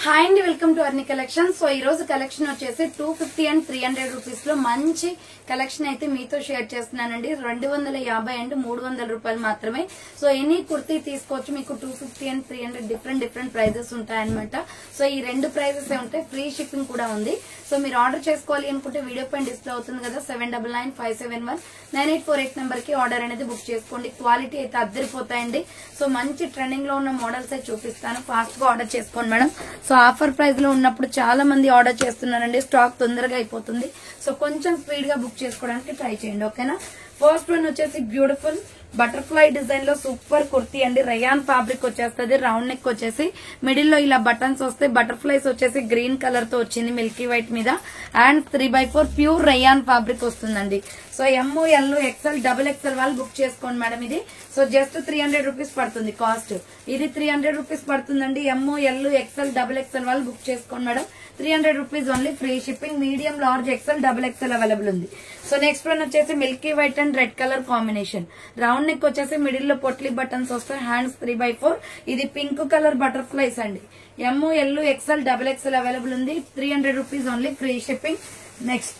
Hi అండి, welcome to అర్ని collection. So ఈ రోజు కలెక్షన్ వచ్చేసి 250 అండ్ 300 రూపీస్ లో మంచి కలెక్షన్ అయితే మీతో షేర్ చేస్తున్నానండి. 250 అండ్ 300 రూపాయలు మాత్రమే. సో ఎనీ కుర్తీ తీసుకోవచ్చు. మీకు 250 అండ్ 300 డిఫరెంట్ ప్రైజెస్ ఉంటాయన్నమాట. సో ఈ రెండు ప్రైజెస్ ఉంటాయి, ఫ్రీ షిప్పింగ్ కూడా ఉంది. సో మీరు ఆర్డర్ చేసుకోవాలి అనుకుంటే వీడియో పైన డిస్ప్లే అవుతుంది కదా, 7995719848 నెంబర్ కి ఆర్డర్ అనేది బుక్ చేసుకోండి. క్వాలిటీ అయితే అద్దరిపోతాయండి. సో మంచి ట్రెండింగ్ లో ఉన్న మోడల్స్ అయితే చూపిస్తాను, ఫాస్ట్ గా ఆర్డర్ చేసుకోండి మేడం. సో ఆఫర్ ప్రైస్ లో ఉన్నప్పుడు చాలా మంది ఆర్డర్ చేస్తున్నారండి, స్టాక్ తొందరగా అయిపోతుంది. సో కొంచెం స్పీడ్ గా బుక్ చేసుకోవడానికి ట్రై చేయండి, ఓకేనా. ఫస్ట్ వన్ వచ్చేసి బ్యూటిఫుల్ బటర్ఫ్లై డిజైన్ లో సూపర్ కుర్తీ అండి. రయాన్ ఫ్యాబ్రిక్ వచ్చేస్తుంది, రౌండ్ నెక్ వచ్చేసి మిడిల్ లో ఇలా బటన్స్ వస్తాయి. బటర్ఫ్లైస్ వచ్చేసి గ్రీన్ కలర్ తో వచ్చింది మిల్కీ వైట్ మీద. అండ్ 3/4 ప్యూర్ రయాన్ ఫ్యాబ్రిక్ వస్తుందండి. సో ML XL XXL వాళ్ళు బుక్ చేసుకోండి మేడం. ఇది సో జస్ట్ 300 రూపీస్ పడుతుంది కాస్ట్. ఇది 300 రూపీస్ పడుతుందండి. ML XL XXL వాళ్ళు బుక్ చేసుకోండి madam. 300 rupees only, free shipping. Medium, large, XL XXL available ఉంది. సో నెక్స్ట్ వన్ వచ్చేసి Milky white and red colour combination. Round neck వచ్చేసి middle లో potli buttons వస్తాయి. హ్యాండ్స్ 3/4. ఇది పింక్ కలర్ బటర్ఫ్లైస్ అండి. ML XL XXL available ఉంది. 300 rupees only, free shipping. Next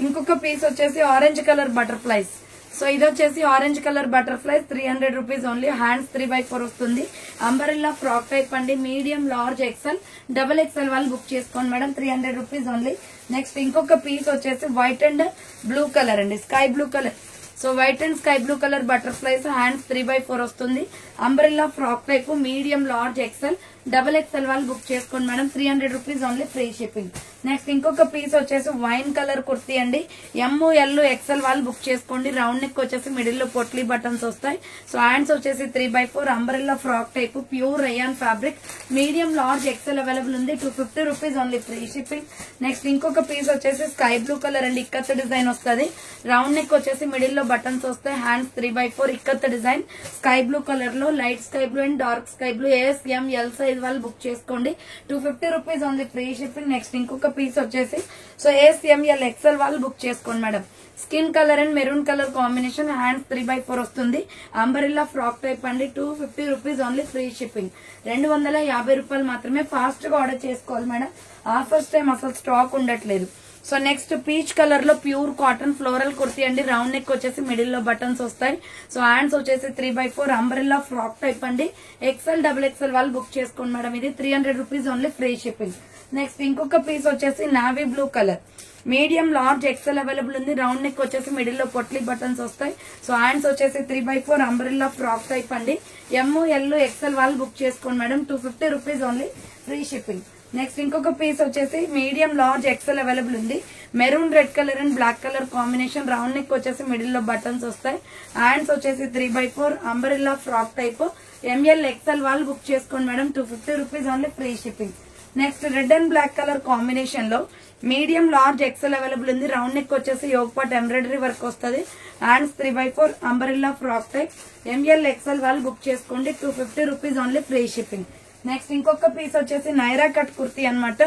ఇంకొక piece వచ్చేసి ఆరెంజ్ కలర్ బటర్ఫ్లైస్. సో ఇది వచ్చేసి orange colour butterflies, 300 rupees only. Hands 3/4 వస్తుంది. అంబరెల్లా ఫ్రాక్ టైప్ అండి. మీడియం, లార్జ్, XL XXL వాళ్ళు బుక్ చేసుకోండి మేడం. 300 rupees only. నెక్స్ట్ ఇంకొక పీస్ వచ్చేసి వైట్ అండ్ బ్లూ కలర్ అండి, sky blue colour. So white and sky blue colour butterflies, hands 3/4 వస్తుంది. Umbrella frock type, medium, large, XL XXL వాళ్ళు book చేసుకోండి madam. 300 rupees only, free shipping. Next ఇంకొక piece వచ్చేసి wine colour kurti అండి. ML XL వాళ్ళు book చేసుకోండి. Round neck వచ్చేసి middle లో పొట్లీ బటన్స్ వస్తాయి. సో హ్యాండ్స్ వచ్చేసి 3/4 umbrella frock type, pure rayon fabric. Medium, large, XL available ఉంది. 250 rupees only, free shipping. Next ఇంకొక పీస్ వచ్చేసి స్కై బ్లూ కలర్ అండి, ఇక్కత్ డిజైన్ వస్తుంది. రౌండ్ నెక్ వచ్చేసి మిడిల్ లో బటన్స్ వస్తాయి. Hands 3/4 ikat design, sky blue colour లో, light sky blue and dark sky blue. ASML size వాళ్ళు బుక్ చేసుకోండి. 250 rupees only, free shipping. Next ఇంకొక పీస్ వచ్చేసి సో ASML XL వాళ్ళు బుక్ చేసుకోండి madam. Skin colour and maroon colour combination. Hands 3/4 వస్తుంది. Umbrella frock type అండి. 250 rupees only, free shipping. 250 రూపాయలు మాత్రమే. ఫాస్ట్ గా ఆర్డర్ చేసుకోవాలి మేడం, ఆఫర్స్ టైం అసలు స్టాక్ ఉండట్లేదు. సో నెక్స్ట్ పీచ్ కలర్ లో ప్యూర్ కాటన్ ఫ్లోరల్ కుర్తీ అండి. రౌండ్ నెక్ వచ్చేసి మిడిల్ లో బటన్స్ వస్తాయి. సో హ్యాండ్స్ వచ్చేసి 3/4 అంబ్రెల్లా ఫ్రాక్ టైప్ అండి. XL XXL వాళ్ళు బుక్ చేసుకోండి మేడం. ఇది 300 rupees only, free shipping. Next ఇంకొక పీస్ వచ్చేసి navy blue colour, medium, large, XL available ఉంది. రౌండ్ నెక్ వచ్చేసి మిడిల్ లో పొట్లీ బటన్స్ వస్తాయి. సో హ్యాండ్స్ వచ్చేసి 3/4 అంబ్రెల్లా ఫ్రాక్ టైప్ అండి. ML XL వాళ్ళు బుక్ చేసుకోండి madam. 250 rupees only, free shipping. Next ఇంకొక పీస్ వచ్చేసి మీడియం, లార్జ్, XL అవైలబుల్ ఉంది. Maroon red colour and black colour combination. Round neck వచ్చేసి మిడిల్ లో బటన్స్ వస్తాయి. హ్యాండ్స్ వచ్చేసి 3/4 umbrella frock type. ML XL వాళ్ళు బుక్ చేసుకోండి madam. 250 rupees only, free shipping. Next red and black colour combination లో medium, large, XL available ఉంది. Round neck వచ్చేసి Yog part embroidery work వస్తుంది. Hands 3/4 umbrella frock type. ML XL వాళ్ళు book చేసుకోండి. 250 rupees only, free shipping. Next ఇంకొక piece వచ్చేసి Naira cut kurti అనమాట.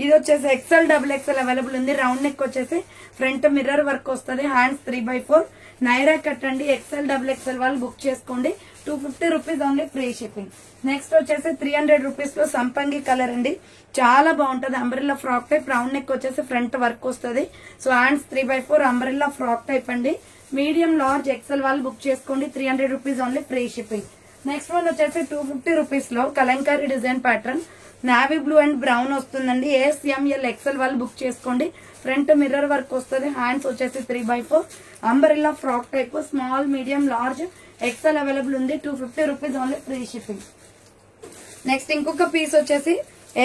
ఇది వచ్చేసి XL XXL అవైలబుల్ ఉంది. రౌండ్ నెక్ వచ్చేసి ఫ్రంట్ మిర్రర్ వర్క్ వస్తుంది. హ్యాండ్స్ 3/4 నైరా కట్ అండి. XL XXL వాళ్ళు బుక్ చేసుకోండి. 250 rupees only, free shipping. Next వచ్చేసి 300 రూపీస్ లో సంపంగి కలర్ అండి, చాలా బాగుంటది. Umbrella frock type. Round neck వచ్చేసి ఫ్రంట్ వర్క్ వస్తుంది. So hands 3/4 umbrella frock type అండి. మీడియం, లార్జ్, XL వాళ్ళు బుక్ చేసుకోండి. 300 rupees only, free shipping. Next one వచ్చేసి 250 రూపీస్ లో Kalamkari design pattern, navy blue and brown వస్తుందండి. ASML XL వాళ్ళు book చేసుకోండి. ఫ్రంట్ మిర్రర్ వర్క్ వస్తుంది. హ్యాండ్స్ వచ్చేసి 3/4 umbrella frock type. Small, medium, large, XL available ఉంది. 250 rupees only, free shipping. Next ఇంకొక piece వచ్చేసి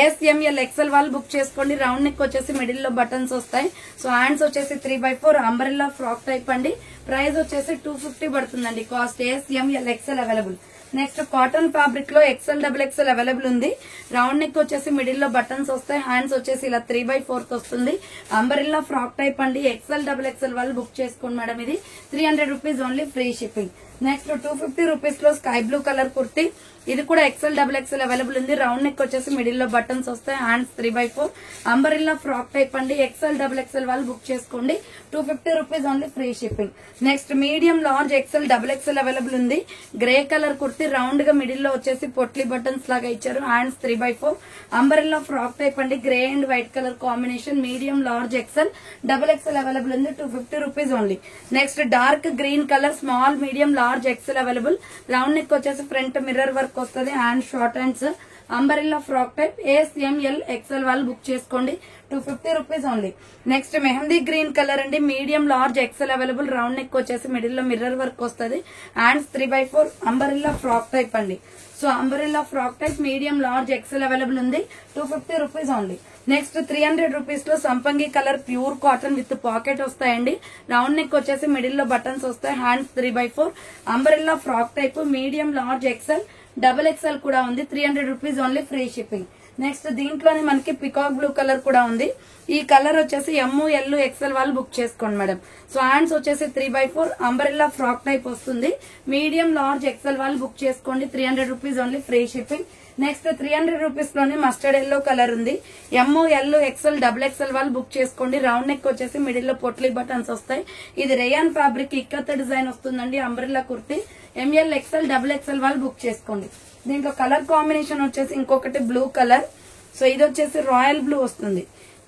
ASML XL వాళ్ళు బుక్ చేసుకోండి. రౌండ్ నెక్ వచ్చేసి మిడిల్ లో బటన్స్ వస్తాయి. సో హ్యాండ్స్ వచ్చేసి 3/4 అంబ్రెల్లా ఫ్రాక్ టైప్ అండి. ప్రైస్ వచ్చేసి 250 పడుతుందండి cost. ASML XL available. Next cotton fabric లో XL XXL అవైలబుల్ ఉంది. రౌండ్ నెక్ వచ్చేసి మిడిల్ లో బటన్స్ వస్తాయి. హ్యాండ్స్ వచ్చేసి ఇలా 3/4 వస్తుంది. అంబ్రెల్లా ఫ్రాక్ టైప్ అండి. XL XXL వాళ్ళు బుక్ చేసుకోండి మేడం. ఇది 300 rupees only, free shipping. Next 250 rupees లో స్కై బ్లూ కలర్ కుర్తీ. ఇది కూడా ఎక్సెల్ డబుల్ ఎక్సెల్ అవైలబుల్ ఉంది. రౌండ్ నెక్ వచ్చేసి మిడిల్ లో బటన్స్ వస్తాయి. హ్యాండ్స్ 3/4 అంబరిల్లా ఫ్రాక్ టైప్ అండి. ఎక్సెల్ డబుల్ ఎక్సెల్ వాళ్ళు బుక్ చేసుకోండి. 250 rupees only, free shipping. Next medium large XL double XL available ఉంది. గ్రే కలర్ కుర్తీ రౌండ్ గా మిడిల్ లో వచ్చేసి పొట్లీ బటన్స్ లాగా ఇచ్చారు. హ్యాండ్స్ 3/4 అంబరిల్లా ఫ్రాక్ టైప్ అండి. Grey and white colour combination. Medium large XL double XL available ఉంది. 250 rupees only. Next dark green colour small medium large XL available. Round neck వచ్చేసి front mirror work వస్తుంది. Hand short hands umbrella frock type. ASML XL వాళ్ళు book చేసుకోండి. 250 rupees only. Next mehndi green colour అండి. Medium large XL available. Round neck వచ్చేసి middle లో mirror work వస్తుంది. Hands 3/4 umbrella frock type అండి. So umbrella frock type medium large XL available ఉంది. 250 rupees only. Next 300 rupees లో సంపంగి colour pure cotton with pocket వస్తాయండి. Round neck వచ్చేసి middle లో బటన్స్ వస్తాయి. Hands 3/4 umbrella frock type medium large XL double XL కూడా ఉంది. 300 rupees only, free shipping. Next దీంట్లోనే మనకి పికాక్ బ్లూ కలర్ కూడా ఉంది. ఈ కలర్ వచ్చేసి ML XL వాళ్ళు బుక్ చేసుకోండి మేడం. సో హ్యాండ్స్ వచ్చేసి 3/4 అంబరిల్లా ఫ్రాక్ టైప్ వస్తుంది. మీడియం లార్జ్ ఎక్సెల్ వాళ్ళు బుక్ చేసుకోండి. 300 rupees only, free shipping. Next 300 rupees లోనే మస్టర్డ్ ఎల్లో కలర్ ఉంది. ML XL డబుల్ ఎక్సెల్ వాళ్ళు బుక్ చేసుకోండి. రౌండ్ నెక్ వచ్చేసి మిడిల్ లో పొట్లీ బటన్స్ వస్తాయి. ఇది రేయాన్ ఫ్యాబ్రిక్ ఇక్కత్ డిజైన్ వస్తుందండి. Umbrella kurti. ML XL double XL వాళ్ళు బుక్ చేసుకోండి. దీంట్లో కలర్ కాంబినేషన్ వచ్చేసి ఇంకొకటి బ్లూ కలర్. సో ఇది వచ్చేసి రాయల్ బ్లూ వస్తుంది.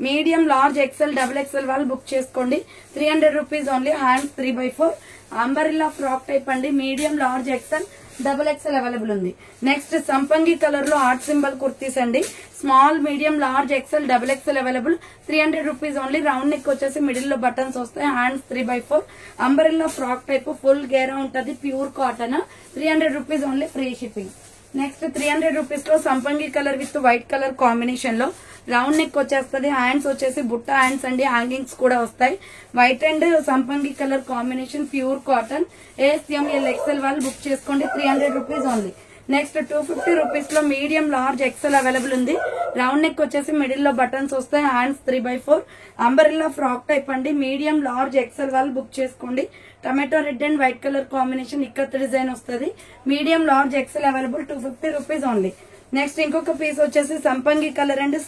Medium large XL double XL వాళ్ళు బుక్ చేసుకోండి. 300 rupees only. Hands 3/4 umbrella frock type అండి. Medium large XL double XL available ఉంది. నెక్స్ట్ సంపంగి కలర్ లో ఆర్ట్ సింబల్ కుర్తీస్ అండి. Small medium large XL double XL available. 300 rupees only. Round neck వచ్చేసి middle లో buttons వస్తాయి. Hands 3/4 umbrella frock type full గేరా ఉంటది. Pure cotton. 300 rupees only, free shipping. Next 300 rupees లో సంపంగి colour with white colour combination లో round neck వచ్చేస్తుంది. Hands వచ్చేసి బుట్ట హ్యాండ్స్ అండి. హ్యాంగింగ్స్ కూడా వస్తాయి. వైట్ అండ్ సంపంగి colour combination pure cotton. ASML XL వాళ్ళు బుక్ చేసుకోండి. 300 రూపీస్ ఓన్లీ. నెక్స్ట్ 250 రూపీస్ లో మీడియం లార్జ్ ఎక్సెల్ అవైలబుల్ ఉంది. రౌండ్ నెక్ వచ్చేసి మిడిల్ లో బటన్స్ వస్తాయి. హ్యాండ్స్ 3/4 అంబరిల్లా ఫ్రాక్ టైప్ అండి. మీడియం లార్జ్ ఎక్సెల్ వాళ్ళు బుక్ చేసుకోండి. Tomato red and white colour combination ikat design వస్తుంది. Medium large XL available. 250 rupees only. Next ఇంకొక పీస్ వచ్చేసి సంపంగి colour and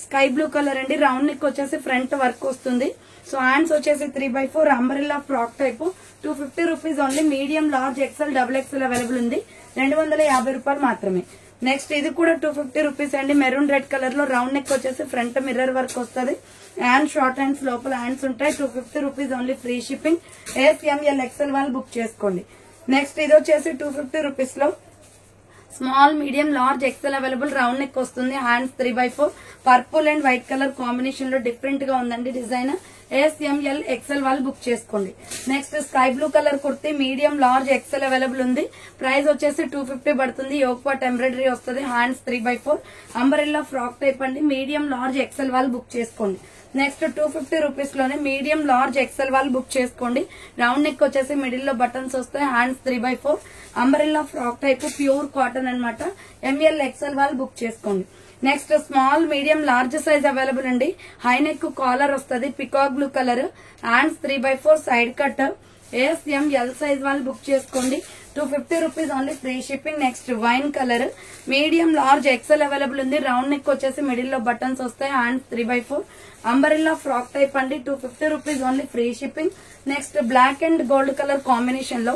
sky blue colour అండి. రౌండ్ నెక్ వచ్చేసి ఫ్రంట్ వర్క్ వస్తుంది. సో హ్యాండ్స్ వచ్చేసి 3/4 umbrella frock type. 250 rupees only. Medium large XL double XL available ఉంది. 250 రూపాయలు మాత్రమే. నెక్స్ట్ ఇది కూడా 250 రూపీస్ అండి. మెరూన్ రెడ్ కలర్ లో రౌండ్ నెక్ వచ్చేసి ఫ్రంట్ మిర్రర్ వర్క్ వస్తుంది. హ్యాండ్ షార్ట్ హ్యాండ్స్ లోపల హ్యాండ్స్ ఉంటాయి. 250 rupees only, free shipping. ASML XL వాళ్ళు బుక్ చేసుకోండి. నెక్స్ట్ ఇది వచ్చేసి 250 రూపీస్ లో small medium large XL available. Round neck వస్తుంది. Hands 3/4 purple and white colour combination లో డిఫరెంట్ గా ఉందండి డిజైన్. ASML XL వాళ్ళు బుక్ చేసుకోండి. Next sky blue colour kurti medium large XL available ఉంది. ప్రైస్ వచ్చేసి 250 పడుతుంది. యోక్ పాట్ ఎంబ్రాయిడరీ వస్తుంది. హ్యాండ్స్ 3/4 అంబరిల్లా ఫ్రాక్ టైప్ అండి. మీడియం లార్జ్ ఎక్సెల్ వాళ్ళు బుక్ చేసుకోండి. నెక్స్ట్ 250 రూపీస్ లోనే మీడియం లార్జ్ ఎక్సెల్ వాళ్ళు బుక్ చేసుకోండి. రౌండ్ నెక్ వచ్చేసి మిడిల్ లో బటన్స్ వస్తాయి. Hands 3/4 umbrella frock type pure cotton అనమాట. ML XL వాళ్ళు బుక్ చేసుకోండి. Next small medium large size available అండి. హై నెక్ కాలర్ వస్తుంది. Peacock blue colour. Hands 3/4 side cut. ASML size వాళ్ళు బుక్ చేసుకోండి. 250 rupees only, free shipping. Next wine colour medium large XL available ఉంది. Round neck వచ్చేసి middle లో buttons వస్తాయి. Hands 3/4 umbrella frock type అండి. 250 rupees only, free shipping. Next black and gold colour combination లో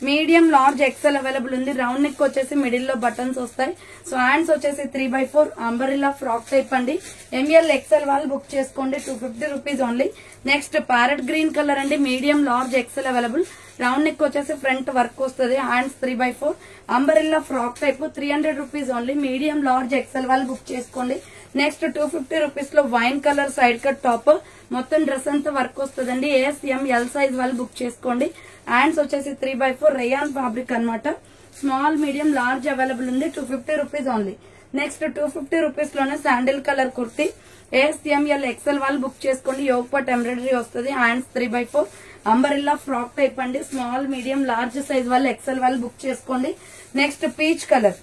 medium large XL available ఉంది. Round neck వచ్చేసి middle లో buttons వస్తాయి. సో హ్యాండ్స్ వచ్చేసి 3/4 అంబరిల్లా ఫ్రాక్ టైప్ అండి. ML XL వాళ్ళు బుక్ చేసుకోండి. 250 rupees only. Next parrot green colour అండి. Medium large XL available. Round neck వచ్చేసి ఫ్రంట్ వర్క్ వస్తుంది. Hands 3/4 umbrella frock type. 300 rupees only. Medium large XL వాళ్ళు book చేసుకోండి. Next 250 rupees లో wine colour side cut top. మొత్తం dress అంతా work వస్తుందండి. ASML size వాళ్ళు బుక్ చేసుకోండి. హ్యాండ్స్ వచ్చేసి 3/4 రేయాన్ ఫ్యాబ్రిక్ అనమాట. స్మాల్ మీడియం లార్జ్ అవైలబుల్ ఉంది. 250 రూపీస్ ఓన్లీ. నెక్స్ట్ 250 రూపీస్ లోనే sandal colour kurti. ASML XL వాళ్ళు బుక్ చేసుకోండి. యోక్ పాట్ ఎంబ్రాయిడరీ వస్తుంది. హ్యాండ్స్ 3/4 అంబరిల్లా ఫ్రాక్ టైప్ అండి. స్మాల్ మీడియం లార్జ్ సైజ్ వాళ్ళు XL వాళ్ళు బుక్ చేసుకోండి. Next peach colour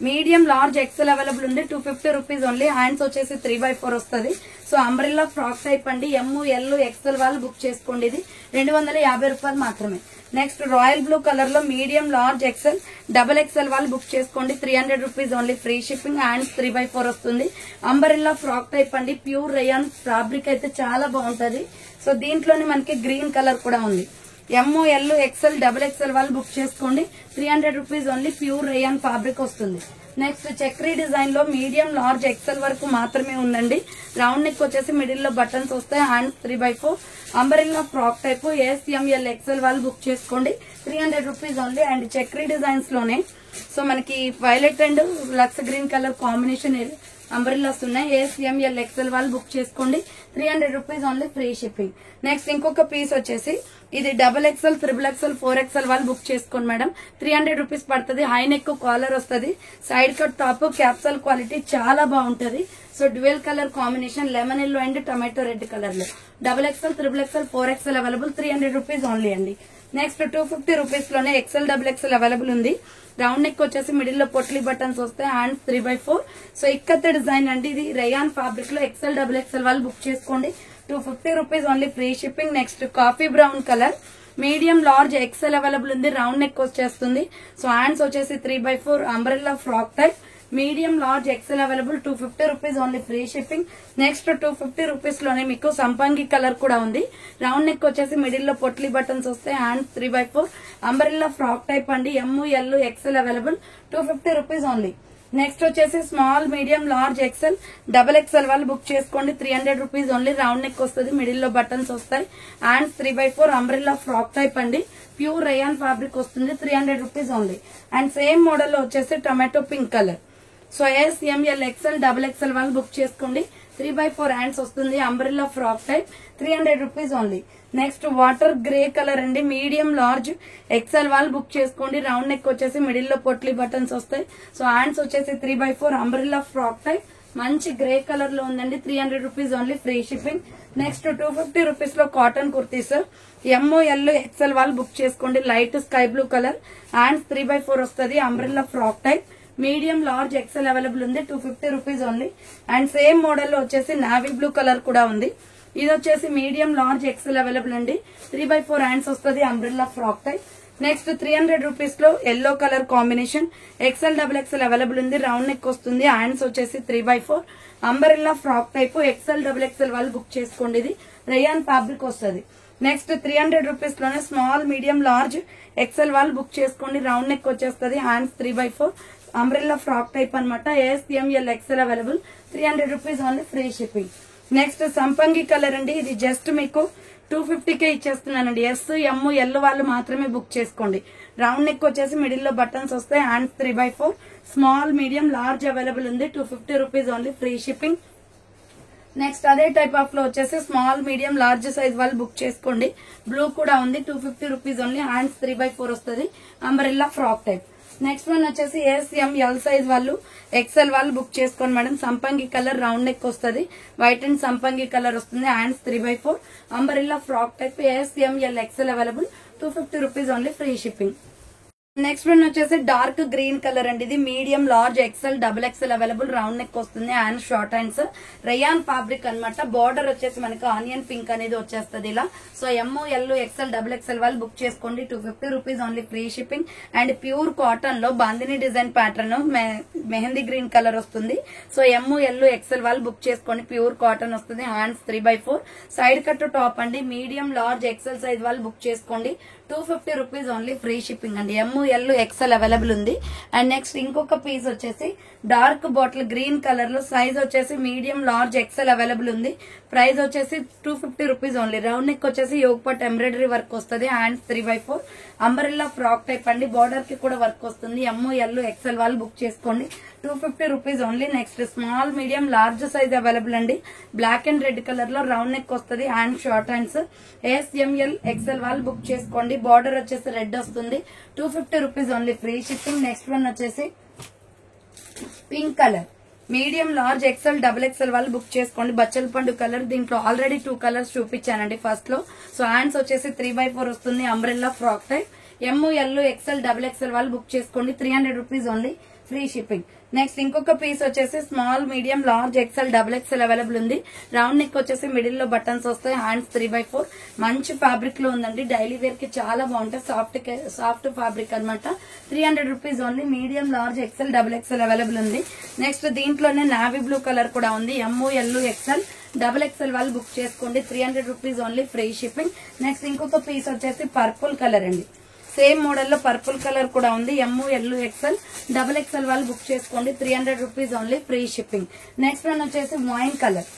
medium large XL available ఉంది. 250 రూపీస్ ఓన్లీ. హ్యాండ్స్ వచ్చేసి 3/4 వస్తుంది. సో అంబ్రెల్లా ఫ్రాక్ టైప్ అండి. ML XL వాళ్ళు బుక్ చేసుకోండి. ఇది 250 రూపాయలు మాత్రమే. నెక్స్ట్ రాయల్ బ్లూ కలర్ లో medium large XL double XL వాళ్ళు బుక్ చేసుకోండి. 300 rupees only, free shipping. Hands 3/4 వస్తుంది. అంబరెల్లా ఫ్రాక్ టైప్ అండి, ప్యూర్ రేయాన్ ఫ్యాబ్రిక్ అయితే చాలా బాగుంటది. సో దీంట్లోనే మనకి గ్రీన్ కలర్ కూడా ఉంది. ML XL డబుల్ ఎక్సెల్ వాళ్ళు బుక్ చేసుకోండి. 300 rupees only, pure rayon fabric వస్తుంది. నెక్స్ట్ చక్రీ డిజైన్ లో మీడియం లార్జ్ ఎక్సెల్ వరకు మాత్రమే ఉందండి. రౌండ్ నెక్ వచ్చేసి మిడిల్ లో బటన్స్ వస్తాయి. Hands 3/4 umbrella frock type SML XL వాళ్ళు బుక్ చేసుకోండి. 300 రూపీస్ ఓన్లీ. అండ్ చక్రీ డిజైన్స్ లోనే సో మనకి violet and lux green colour combination umbrellas ఉన్నాయి. SML XL వాళ్ళు బుక్ చేసుకోండి. 300 rupees only, free shipping. Next ఇంకొక పీస్ వచ్చేసి ఇది double XL, triple XL, 4XL వాళ్ళు బుక్ చేసుకోండి మేడం. 300 రూపీస్ పడుతుంది. హై నెక్ కాలర్ వస్తుంది. Side cut top capsule quality చాలా బాగుంటది. So dual colour combination lemon yellow and tomato red colour లో double XL, triple XL, 4XL available. 300 rupees only అండి. Next 250 rupees లోనే XL double XL available ఉంది. Round neck వచ్చేసి middle లో potli buttons వస్తాయి. Hands 3/4. So ikat design అండి, ఇది rayon fabric లో XL డబుల్ XL వాళ్ళు బుక్ చేసుకోండి. 250 rupees only, free shipping. Next coffee brown colour medium large XL available ఉంది. రౌండ్ నెక్ వచ్చేస్తుంది. సో హ్యాండ్స్ వచ్చేసి 3/4 umbrella frock type medium large XL available. 250 rupees only, free shipping. Next 250 rupees లోనే మీకు సంపంగి colour కూడా ఉంది. Round neck వచ్చేసి middle లో పొట్లీ బటన్స్ వస్తాయి. హ్యాండ్స్ 3/4 అంబ్రెల్లా ఫ్రాక్ టైప్ అండి. ML XL available. 250 rupees only. Next వచ్చేసి small medium large XL double XL వాళ్ళు బుక్ చేసుకోండి. 300 రూపీస్ ఓన్లీ. రౌండ్ నెక్ వస్తుంది. మిడిల్ లో బటన్స్ వస్తాయి. హ్యాండ్స్ 3/4 అంబ్రెల్లా ఫ్రాక్ టైప్ అండి. ప్యూర్ రేయాన్ ఫ్యాబ్రిక్ వస్తుంది. 300 rupees only. And same model లో వచ్చేసి tomato pink colour. So SML XL double XL వాళ్ళు బుక్ చేసుకోండి. 3/4 హ్యాండ్స్ వస్తుంది. Umbrella frock type. 300 rupees only. Next water grey colour అండి, medium large XL వాళ్ళు book చేసుకోండి. Round neck వచ్చేసి మిడిల్ లో పొట్లీ బటన్స్ వస్తాయి. సో హ్యాండ్స్ వచ్చేసి 3/4 అంబ్రెల్లా ఫ్రాక్ టైప్ మంచి గ్రే కలర్ లో ఉందండి. 300 rupees only, free shipping. Next 250 rupees లో కాటన్ కుర్తీస్ ML XL వాళ్ళు బుక్ చేసుకోండి. Light sky blue colour. Hands 3/4 వస్తుంది. Umbrella frock type medium large XL available ఉంది. 250 rupees only. And same model లో వచ్చేసి నావీ బ్లూ కలర్ కూడా ఉంది. ఇది వచ్చేసి మీడియం లార్జ్ XL అవైలబుల్ అండి. 3/4 హ్యాండ్స్ వస్తుంది. Umbrella frock type. Next 300 rupees లో yellow colour combination XL double XL available ఉంది. రౌండ్ నెక్ వస్తుంది. హ్యాండ్స్ వచ్చేసి 3/4 umbrella frock type XL double XL వాళ్ళు బుక్ చేసుకోండి. ఇది రేయాన్ ఫ్యాబ్రిక్ వస్తుంది. నెక్స్ట్ 300 రూపీస్ లోనే స్మాల్ మీడియం లార్జ్ XL వాళ్ళు బుక్ చేసుకోండి. రౌండ్ నెక్ వచ్చేస్తుంది. హ్యాండ్స్ 3/4 అంబ్రెల్లా ఫ్రాక్ టైప్ అనమాట. SML XL available. 300 rupees only, free shipping. Next సంపంగి కలర్ అండి, ఇది జస్ట్ మీకు 250కే ఇచ్చేస్తున్నానండి. SML వాళ్ళు మాత్రమే బుక్ చేసుకోండి. రౌండ్ నెక్ వచ్చేసి మిడిల్ లో బటన్స్ వస్తాయి. Hands 3/4 small medium large available ఉంది. 250 rupees only, free shipping. Next అదే టైప్ ఆఫ్ లో వచ్చేసి స్మాల్ మీడియం లార్జ్ సైజ్ వాళ్ళు బుక్ చేసుకోండి. బ్లూ కూడా ఉంది. 250 రూపీస్ ఓన్లీ. హ్యాండ్స్ 3/4 వస్తుంది. Umbrella frock type. Next one వచ్చేసి SML సైజ్ వాళ్ళు XL వాళ్ళు బుక్ చేసుకోండి మేడం. సంపంగి కలర్ రౌండ్ నెక్ వస్తుంది. వైట్ అండ్ సంపంగి కలర్ వస్తుంది. Hands 3/4 umbrella frock type SML XL available. 250 rupees only, free shipping. Next one వచ్చేసి డార్క్ గ్రీన్ కలర్ అండి, ఇది medium large XL double XL available. Round neck వస్తుంది. Hand short hands rayon fabric అనమాట. Border వచ్చేసి మనకి onion pink అనేది వచ్చేస్తుంది ఇలా. So ML XL double XL వాళ్ళు బుక్ చేసుకోండి. 250 rupees only, free shipping. And pure cotton లో bandhani design pattern mehndi green colour వస్తుంది. సో ML XL వాళ్ళు బుక్ చేసుకోండి. ప్యూర్ కాటన్ వస్తుంది. హ్యాండ్స్ 3/4 సైడ్ కట్ టాప్ అండి. మీడియం లార్జ్ XL సైజ్ వాళ్ళు book చేసుకోండి. 250 రూపీస్ ఓన్లీ, ఫ్రీ షిప్పింగ్ అండి. ML XL అవైలబుల్ ఉంది. అండ్ నెక్స్ట్ ఇంకొక పీస్ వచ్చేసి డార్క్ బాటిల్ గ్రీన్ కలర్ లో సైజ్ వచ్చేసి మీడియం లార్జ్ XL అవైలబుల్ ఉంది. ప్రైస్ వచ్చేసి 250 రూపీస్ ఓన్లీ. రౌండ్ నెక్ వచ్చేసి యోగ్ పట్ ఎంబ్రాయిడరీ వర్క్ వస్తుంది. హ్యాండ్స్ 3/4 అంబ్రెల్లా ఫ్రాక్ టైప్ అండి. బార్డర్ కి కూడా వర్క్ వస్తుంది. ML XL వాళ్ళు బుక్ చేసుకోండి. 250 rupees only. Next small medium large size available అండి. బ్లాక్ అండ్ రెడ్ కలర్ లో రౌండ్ నెక్ వస్తుంది. Hand short hands SML XL వాళ్ళు బుక్ చేసుకోండి. బార్డర్ వచ్చేసి రెడ్ వస్తుంది. 250 rupees only, free shipping. Next one వచ్చేసి pink colour medium large XL double XL వాళ్ళు book చేసుకోండి. బచ్చల పండు కలర్. దీంట్లో ఆల్రెడీ 2 కలర్స్ చూపించానండి ఫస్ట్ లో. సో హ్యాండ్స్ వచ్చేసి 3/4 వస్తుంది. Umbrella frock type. ML XL double XL వాళ్ళు బుక్ చేసుకోండి. 300 rupees only, free shipping. Next ఇంకొక పీస్ వచ్చేసి small, medium, large, XL, double XL available ఉంది. రౌండ్ నెక్ వచ్చేసి మిడిల్ లో బటన్స్ వస్తాయి. హ్యాండ్స్ 3/4 మంచి ఫ్యాబ్రిక్ లో ఉందండి. డైలీ వేర్ కి చాలా బాగుంటాయి. సాఫ్ట్ ఫ్యాబ్రిక్ అనమాట. 300 rupees only. Medium, large, XL, double XL available ఉంది. నెక్స్ట్ దీంట్లోనే నావీ బ్లూ కలర్ కూడా ఉంది. ML, XL, డబుల్ ఎక్సెల్ వాళ్ళు బుక్ చేసుకోండి. 300 rupees only, free shipping. Next ఇంకొక పీస్ వచ్చేసి పర్పుల్ కలర్ అండి. సేమ్ మోడల్ లో పర్పుల్ కలర్ కూడా ఉంది. ML, XL, డబుల్ ఎక్సెల్ వాళ్ళు బుక్ చేసుకోండి. 300 rupees only, free shipping. Next one వచ్చేసి వైన్ కలర్.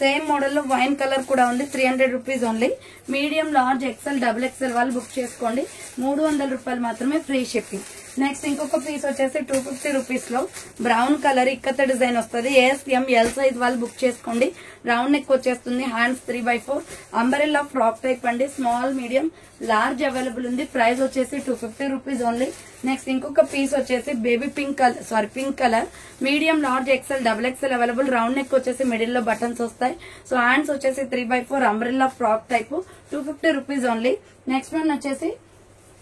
సేమ్ మోడల్ లో వైన్ కలర్ కూడా ఉంది. 300 rupees only. Medium, large, XL, double XL వాళ్ళు బుక్ చేసుకోండి. 300 రూపాయలు మాత్రమే, ఫ్రీ షిప్పింగ్. నెక్స్ట్ ఇంకొక పీస్ వచ్చేసి 250 రూపీస్ లో బ్రౌన్ కలర్ ఇక్కత డిజైన్ వస్తుంది. ASML సైజ్ వాళ్ళు బుక్ చేసుకోండి. రౌండ్ నెక్ వచ్చేస్తుంది. హ్యాండ్స్ 3/4 అంబరెల్లా ఫ్రాక్ టైప్ అండి. స్మాల్, మీడియం, లార్జ్ అవైలబుల్ ఉంది. ప్రైస్ వచ్చేసి 250 రూపీస్ ఓన్లీ. నెక్స్ట్ ఇంకొక పీస్ వచ్చేసి baby pink colour, medium, large, XL, double XL available. Round neck వచ్చేసి మిడిల్ లో బటన్స్ వస్తాయి. సో హ్యాండ్స్ వచ్చేసి 3/4 umbrella frock type, 250 rupees only. Next one వచ్చేసి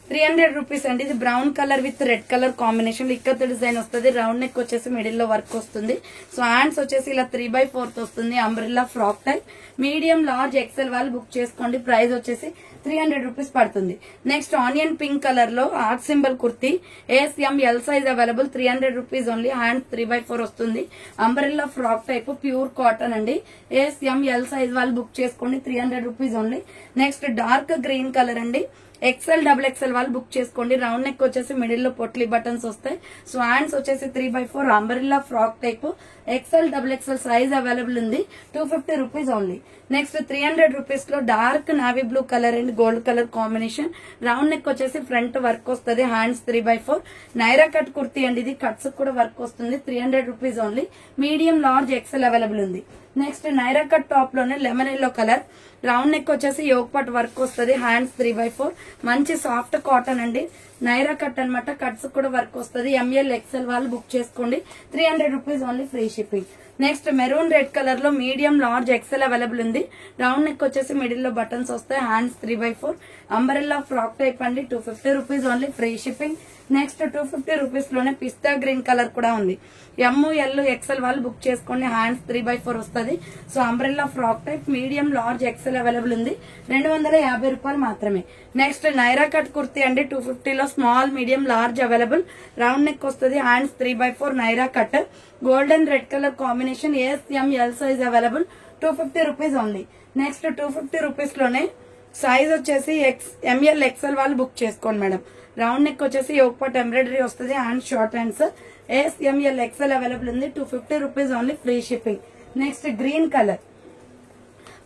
300 రూపీస్ అండి. ఇది brown colour with red colour combination ikat design వస్తుంది. Round neck వచ్చేసి middle లో వర్క్ వస్తుంది. సో హ్యాండ్స్ వచ్చేసి ఇలా 3/4 వస్తుంది. Umbrella frock type. Medium, large, XL వాళ్ళు బుక్ చేసుకోండి. ప్రైస్ వచ్చేసి 300 రూపీస్ పడుతుంది. నెక్స్ట్ ఆనియన్ పింక్ కలర్ లో art symbol kurti. ASML size available. 300 rupees only. Hands 3/4 వస్తుంది. Umbrella frock type, pure cotton అండి. ASML సైజ్ వాళ్ళు బుక్ చేసుకోండి. 300 rupees only. Next dark green colour అండి. XL, డబుల్ ఎక్సెల్ వాళ్ళు book చేసుకోండి. Round neck వచ్చేసి middle లో పొట్లీ బటన్స్ వస్తాయి. సో హ్యాండ్స్ వచ్చేసి 3/4 umbrella frock type. XL, double XL size available ఉంది. 250 రూపీస్ ఓన్లీ. నెక్స్ట్ 300 రూపీస్ లో dark navy blue colour and gold colour combination. Round neck వచ్చేసి front work వస్తుంది. Hands 3/4 Naira cut kurti అండి. ఇది కట్స్ కూడా వర్క్ వస్తుంది. 300 rupees only. Medium, large, XL available ఉంది. Next Naira cut top లోనే lemon yellow colour. Round neck వచ్చేసి యోక్ పట్ వర్క్ వస్తుంది. హ్యాండ్స్ 3/4 మంచి సాఫ్ట్ కాటన్ అండి. నైరా కట్ అనమాట. కట్స్ కూడా వర్క్ వస్తుంది. ML, XL వాళ్ళు బుక్ చేసుకోండి. 300 rupees only, free shipping. Next maroon red colour లో మీడియం, లార్జ్, ఎక్సెల్ అవైలబుల్ ఉంది. రౌండ్ నెక్ వచ్చేసి మిడిల్ లో బటన్స్ వస్తాయి. హ్యాండ్స్ 3/4 అంబరెల్లా ఫ్రాక్ టైప్ అండి. 250 rupees only, free shipping. Next 250 rupees లోనే పిస్తా గ్రీన్ కలర్ కూడా ఉంది. ML, XL వాళ్ళు బుక్ చేసుకోండి. హ్యాండ్స్ 3/4 వస్తుంది. So umbrella frock type, medium, large, XL available ఉంది. 250 రూపాయలు మాత్రమే. నెక్స్ట్ నైరా కట్ కుర్తీ అండి. 250 లో small, medium, large available. Round neck వస్తుంది. Hands 3/4 Naira cut. Golden red colour combination. ASML size available. 250 rupees only. Next 250 rupees లోనే size వచ్చేసి ML, XL వాళ్ళు book చేసుకోండి మేడం. రౌండ్ నెక్ వచ్చేసి యోక్ పట్ ఎంబ్రాయిడరీ వస్తుంది. Hands short hands. ASML, XL available ఉంది. 250 rupees only, free shipping. Next green colour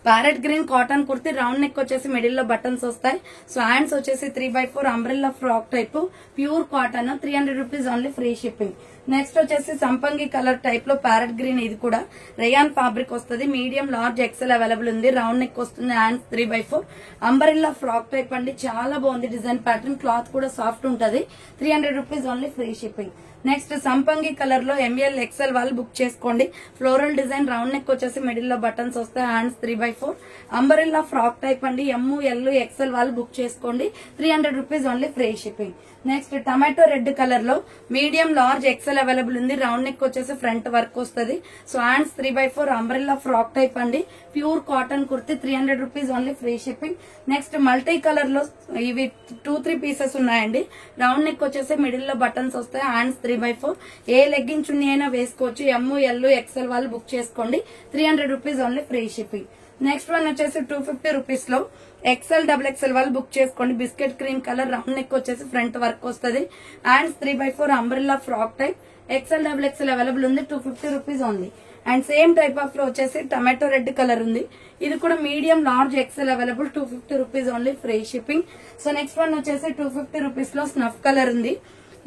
parrot green cotton kurti. Round neck వచ్చేసి middle లో బటన్స్ వస్తాయి. సో హ్యాండ్స్ వచ్చేసి 3/4 umbrella frock type, pure cotton. 300 rupees only, free shipping. Next వచ్చేసి సంపంగి colour type లో parrot green. ఇది కూడా రేయాన్ ఫ్యాబ్రిక్ వస్తుంది. మీడియం, లార్జ్, ఎక్సెల్ అవైలబుల్ ఉంది. రౌండ్ నెక్ వస్తుంది. హ్యాండ్స్ 3/4 అంబరెల్లా ఫ్రాక్ టైప్ అండి. చాలా బాగుంది డిజైన్ ప్యాటర్న్. క్లాత్ కూడా సాఫ్ట్ ఉంటది. 300 rupees only, free shipping. Next సంపంగి కలర్ లో ML, XL వాళ్ళు బుక్ చేసుకోండి. Floral design. రౌండ్ నెక్ వచ్చేసి మిడిల్ లో బటన్స్ వస్తాయి. హ్యాండ్స్ 3/4 అంబరెల్లా ఫ్రాక్ టైప్ అండి. ML, XL వాళ్ళు బుక్ చేసుకోండి. 300 rupees only, free shipping. Next tomato red colour లో మీడియం, లార్జ్, ఎక్సెల్ అవైలబుల్ ఉంది. రౌండ్ నెక్ వచ్చేసి ఫ్రంట్ వర్క్ వస్తుంది. So hands 3/4 umbrella frock type అండి. Pure cotton kurti. 300 rupees only, free shipping. Next multi colour లో ఇవి 2-3 pieces ఉన్నాయండి. Round neck వచ్చేసి middle లో బటన్స్ వస్తాయి. హ్యాండ్స్ 3/4 ఏ లెగ్గిన్ చున్నీ అయినా వేసుకోవచ్చు. ML, XL వాళ్ళు బుక్ చేసుకోండి. 300 rupees only, free shipping. Next one వచ్చేసి 250 రూపీస్ లో XL, డబుల్ ఎక్సెల్ వాళ్ళు బుక్ చేసుకోండి. Biscuit cream colour. Round neck వచ్చేసి ఫ్రంట్ వర్క్ వస్తుంది. Hands 3/4 umbrella frock type. XL, double XL available ఉంది. 250 rupees only. And same type of లో వచ్చేసి tomato red colour ఉంది. ఇది కూడా medium, large, XL available. 250 rupees only, free shipping. So next one వచ్చేసి 250 rupees లో snuff colour ఉంది.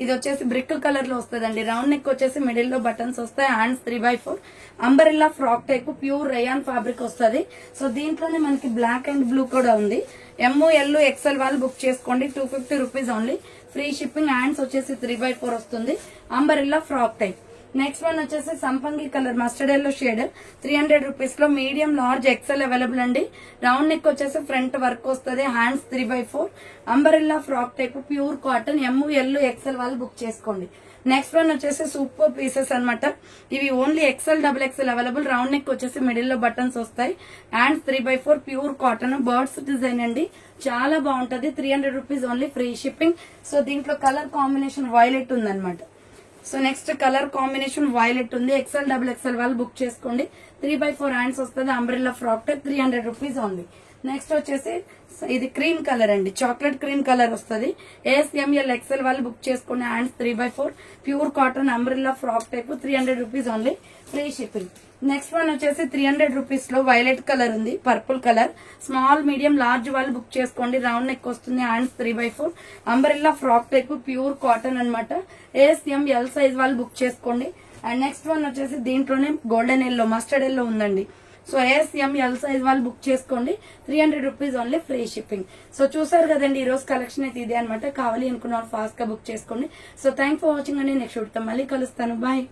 ఇది వచ్చేసి బ్రిక్ కలర్ లో వస్తుందండి. రౌండ్ నెక్ వచ్చేసి మిడిల్ లో బటన్స్ వస్తాయి. Hands 3/4 umbrella frock type, pure rayon fabric వస్తుంది. సో దీంట్లోనే మనకి బ్లాక్ అండ్ బ్లూ కూడా ఉంది. ML, XL వాళ్ళు బుక్ చేసుకోండి. 250 rupees only, free shipping. Hands వచ్చేసి 3/4 వస్తుంది. Umbrella frock type. Next one వచ్చేసి సంపంగి colour mustard yellow shade. 300 rupees లో మీడియం, లార్జ్, ఎక్సెల్ అవైలబుల్ అండి. రౌండ్ నెక్ వచ్చేసి ఫ్రంట్ వర్క్ వస్తుంది. Hands 3/4 umbrella frock type, pure cotton. ML, XL వాళ్ళు book చేసుకోండి. నెక్స్ట్ వన్ వచ్చేసి సూపర్ పీసెస్ అన్నమాట. ఇవి only XL double XL available. Round neck వచ్చేసి మిడిల్ లో బటన్స్ వస్తాయి. Hands 3/4 pure cotton birds design అండి. చాలా బాగుంటది. 300 rupees only, free shipping. So దీంట్లో కలర్ కాంబినేషన్ వైలెట్ ఉందన్నమాట. So next colour combination violet ఉంది. ఎక్సెల్ డబుల్ ఎక్సెల్ వాళ్ళు బుక్ చేసుకోండి. 3/4 హ్యాండ్స్ వస్తుంది. Umbrella frock type 300 rupees only. Next వచ్చేసి ఇది క్రీమ్ కలర్ అండి, చాక్లెట్ క్రీమ్ కలర్ వస్తుంది. ASML ఎక్సెల్ వాళ్ళు బుక్ చేసుకోండి. Hands 3/4 pure cotton umbrella frock type 300 rupees only, free shipping. Next one వచ్చేసి 300 రూపీస్ లో వైలెట్ కలర్ ఉంది, purple colour. Small medium large వాళ్ళు బుక్ చేసుకోండి. రౌండ్ నెక్ వస్తుంది. Hands 3/4 umbrella frock type pure cotton అన్నమాట. ASML size వాళ్ళు book చేసుకోండి. And next one వచ్చేసి దీంట్లోనే గోల్డెన్ ఎల్లో, మస్టర్డ్ ఎల్లో ఉందండి. సో ASML సైజ్ వాళ్ళు బుక్ చేసుకోండి. 300 rupees only, free shipping. So చూసారు కదండి, ఈ రోజు కలెక్షన్ అయితే ఇదే అనమాట. కావాలి అనుకున్న వాళ్ళు ఫాస్ట్ గా బుక్ చేసుకోండి. సో థ్యాంక్ ఫర్ వాచింగ్ అండి. నెక్స్ట్ వీడియోతో మళ్ళీ కలుస్తాను. బాయ్.